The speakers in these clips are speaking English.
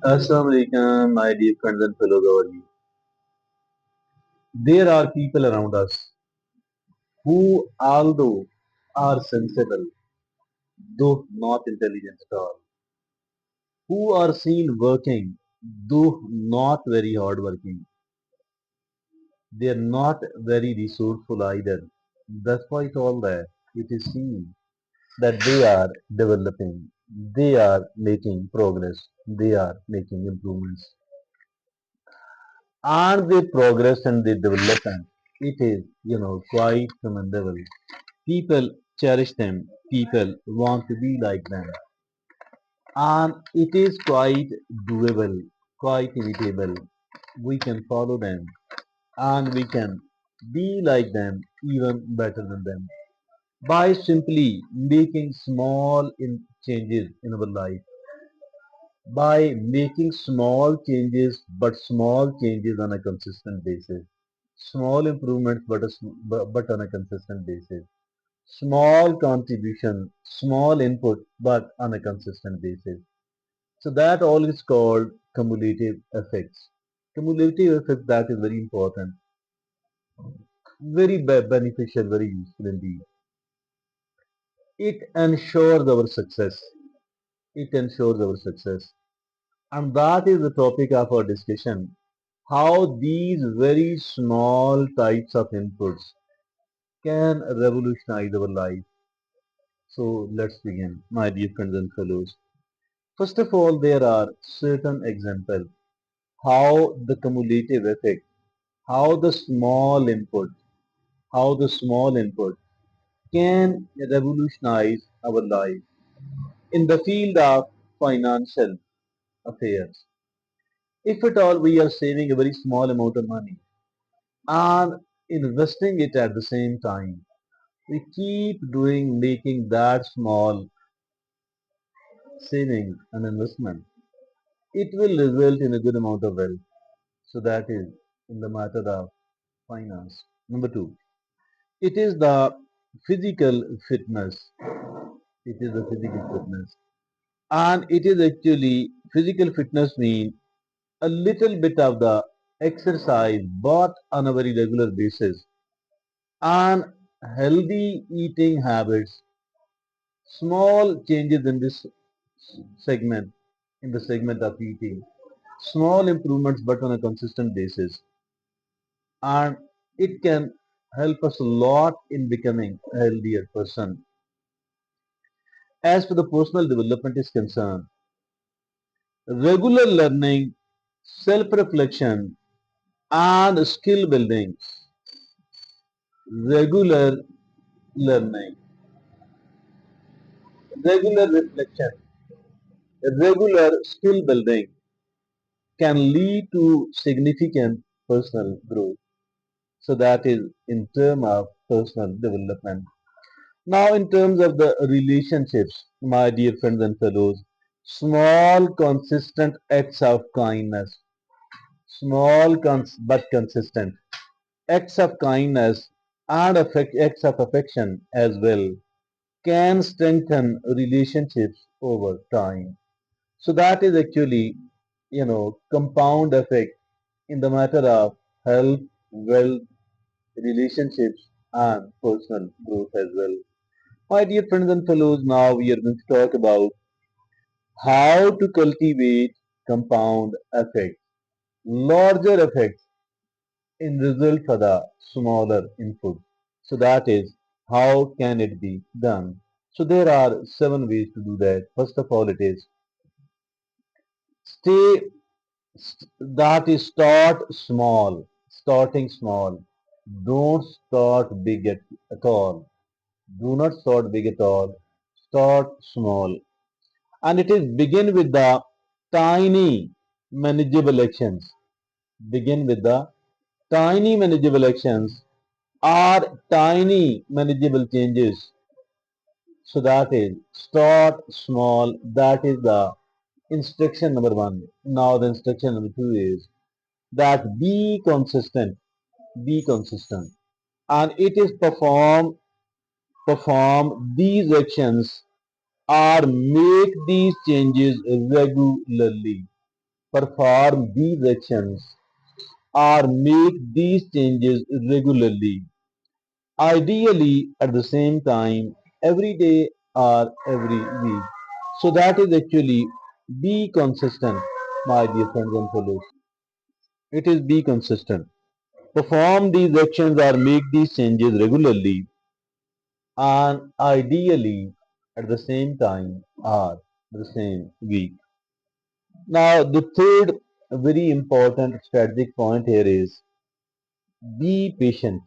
Assalamu alaikum, my dear friends and fellows over you. There are people around us who, although are sensible, though not intelligent at all, who are seen working, though not very hardworking. They are not very resourceful either. Despite all that, it is seen that they are developing, they are making progress, they are making improvements. And their progress and their development, it is, quite commendable. People cherish them, people want to be like them, and it is quite doable, quite imitable. We can follow them and we can be like them, even better than them, by simply making small changes in our life, by making small changes, but small changes on a consistent basis, small improvements, but on a consistent basis, small contribution, small input, but on a consistent basis. So that all is called cumulative effects. Cumulative effects, that is very important, very beneficial, very useful indeed. It ensures our success. It ensures our success. And that is the topic of our discussion. How these very small types of inputs can revolutionize our life. So let's begin, my dear friends and fellows. First of all, there are certain examples how the cumulative effect, how the small input, how the small input can revolutionize our life in the field of financial affairs. If at all we are saving a very small amount of money and investing it at the same time, we keep doing making that small savings and investment, it will result in a good amount of wealth. So that is in the matter of finance. Number two, it is the physical fitness. It is the physical fitness. And it is actually physical fitness means a little bit of the exercise but on a very regular basis and healthy eating habits, small changes in this segment, in the segment of eating, small improvements but on a consistent basis, and it can help us a lot in becoming a healthier person. As for the personal development is concerned, regular learning, self-reflection, and skill building, regular learning, regular reflection, regular skill building can lead to significant personal growth. So that is in terms of personal development. Now, in terms of the relationships, my dear friends and fellows, small, consistent acts of kindness, small but consistent acts of kindness and acts of affection as well can strengthen relationships over time. So that is actually, compound effect in the matter of health, wealth, relationships, and personal growth as well. My dear friends and fellows, now we are going to talk about how to cultivate compound effects, larger effects in result for the smaller input. So that is how can it be done. So there are 7 ways to do that. First of all, it is stay that is start small, starting small. Don't start big at all. Do not start big at all. Start small. And it is begin with the tiny manageable actions. Begin with the tiny manageable actions or tiny manageable changes. So that is start small. That is the instruction number one. Now the instruction number two is that be consistent. Be consistent. And it is perform these actions or make these changes regularly. perform these actions or make these changes regularly, ideally at the same time every day or every week. So that is actually be consistent, my dear friends and fellows. It is be consistent. Perform these actions or make these changes regularly and ideally at the same time or the same week. Now, the third very important strategic point here is be patient.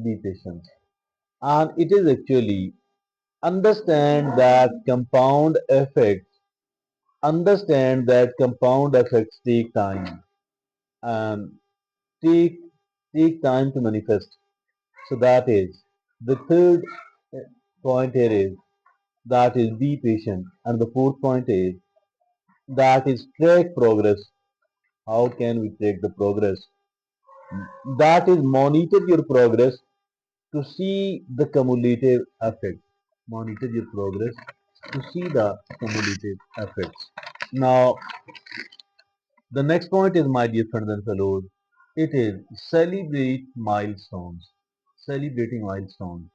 Be patient. And it is actually understand that compound effects take time and take take time to manifest. So that is the third point here is that is be patient. And the fourth point is that is track progress. How can we track the progress? That is monitor your progress to see the cumulative effect. Monitor your progress to see the cumulative effects. Now, the next point is, my dear friends and fellows, it is celebrate milestones. Celebrating milestones.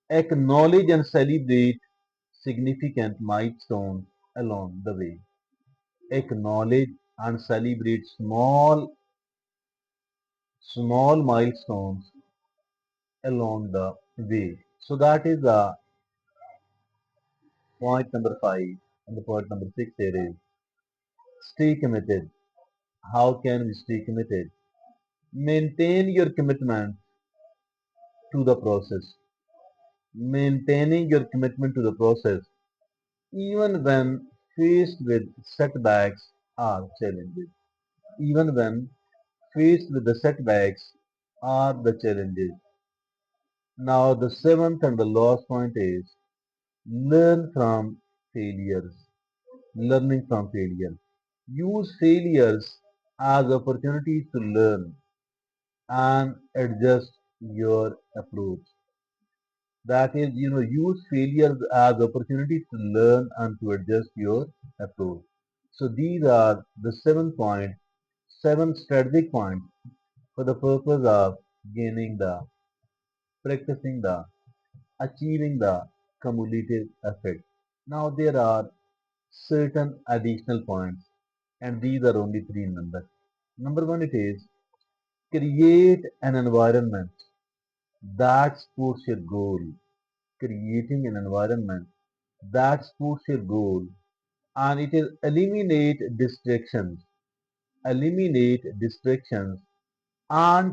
Acknowledge and celebrate significant milestones along the way. Acknowledge and celebrate small milestones along the way. So that is point number five. And the point number six here is stay committed. How can we stay committed? Maintain your commitment to the process. Maintaining your commitment to the process, even when faced with setbacks or challenges. Even when faced with the setbacks or the challenges. Now, the seventh and the last point is learn from failures. Learning from failure. Use failures as opportunities to learn and adjust your approach. That is, use failures as opportunities to learn and to adjust your approach. So these are the 7 points, seven strategic points for the purpose of gaining the, practicing the, achieving the cumulative effect. Now there are certain additional points and these are only three in number. Number one, it is create an environment that supports your goal. Creating an environment that supports your goal, and it is eliminate distractions and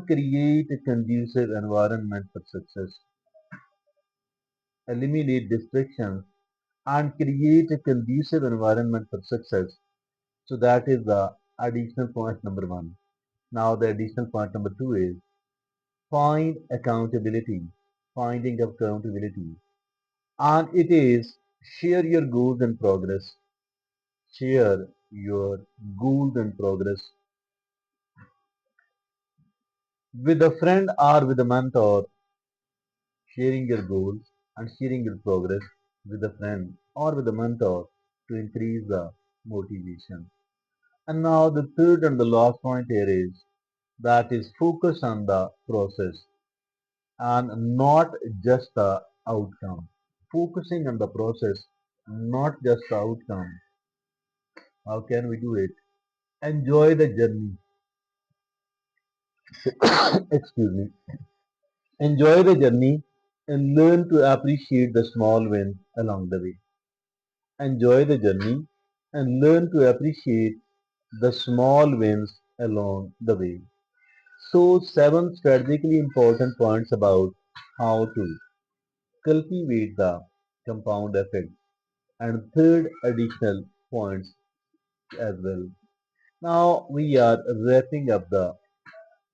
create a conducive environment for success. Eliminate distractions and create a conducive environment for success. So that is the additional point number one. Now the additional point number two is find accountability. Finding accountability. And it is share your goals and progress. Share your goals and progress with a friend or with a mentor. Sharing your goals and sharing your progress with a friend or with a mentor to increase the motivation. And now the third and the last point here is that is focus on the process and not just the outcome. Focusing on the process, not just the outcome. How can we do it? Enjoy the journey. Excuse me. Enjoy the journey and learn to appreciate the small wins along the way. Enjoy the journey and learn to appreciate the small wins along the way. So, seven strategically important points about how to cultivate the compound effect, and third additional points as well. Now, we are wrapping up the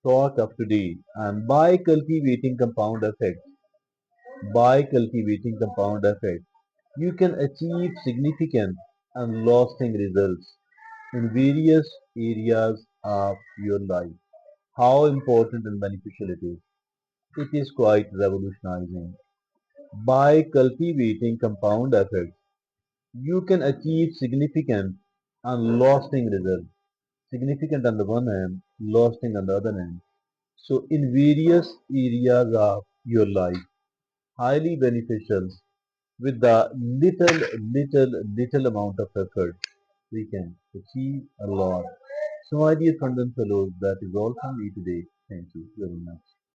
talk of today, and by cultivating compound effect, you can achieve significant and lasting results in various areas of your life. How important and beneficial it is. It is quite revolutionizing. By cultivating compound effects, you can achieve significant and lasting results. significant on the one hand, lasting on the other hand. So in various areas of your life, highly beneficial with the little amount of effort, we can achieve a lot. So my dear friends and fellows, that is all from me today. Thank you very much.